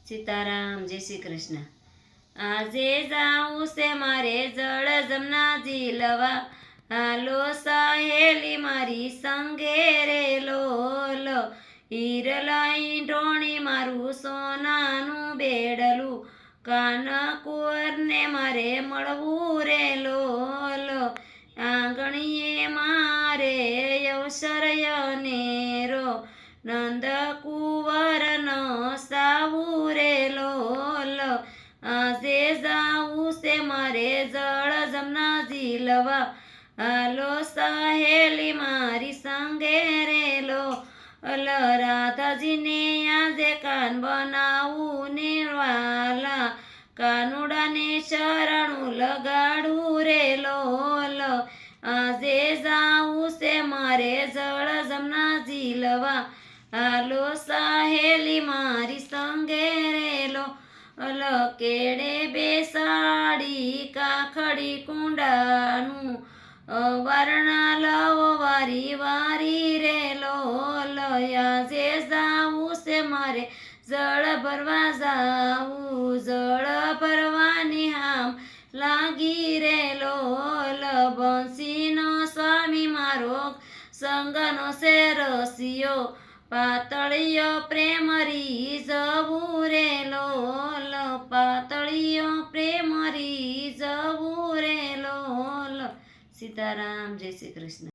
સીતારામ, જય શ્રી કૃષ્ણ. આજે જાઉં છે મારે જળ જમનાજી લવા, હાલો સહેલી મારી સંગે રે લોલ. હીરલાઈ ઢોણી મારું સોનાનું બેડલું, કાનકોરને મારે મળવું રે લોલ. આંગણીએ મારે અવસર અનેરો, નંદ કુંવરનો સાવું રે લોલ. આજે જાવું છે મારે જળ જમનાજી લવા, હાલો સહેલી મારી સંગે રે લોલ. રાધાજીને આજે કાન બનાવું ને વાલા, કાનુડાને શરણું લગાડું રે લોલ. આજે જાવું છે મારે જળ જમનાજી લવા, હાલો સહેલી મારી સંગે રે લોલ. કેડે બેસાડી કાખડી કુંડાનું, વારણા લવો વારી વારી રે લોલ. આજે જાવું છે મારે જળ ભરવા જાવું, જળ ભરવાની હામ લાગી રે લોલ. બંસીનો સ્વામી મારો સંગનો છે રસિયો, પાતળિયો પ્રેમ રીઝવું રે લોલ. પાતળિયો પ્રેમ રીઝવું રે લોલ. સીતારામ, જય શ્રી કૃષ્ણ.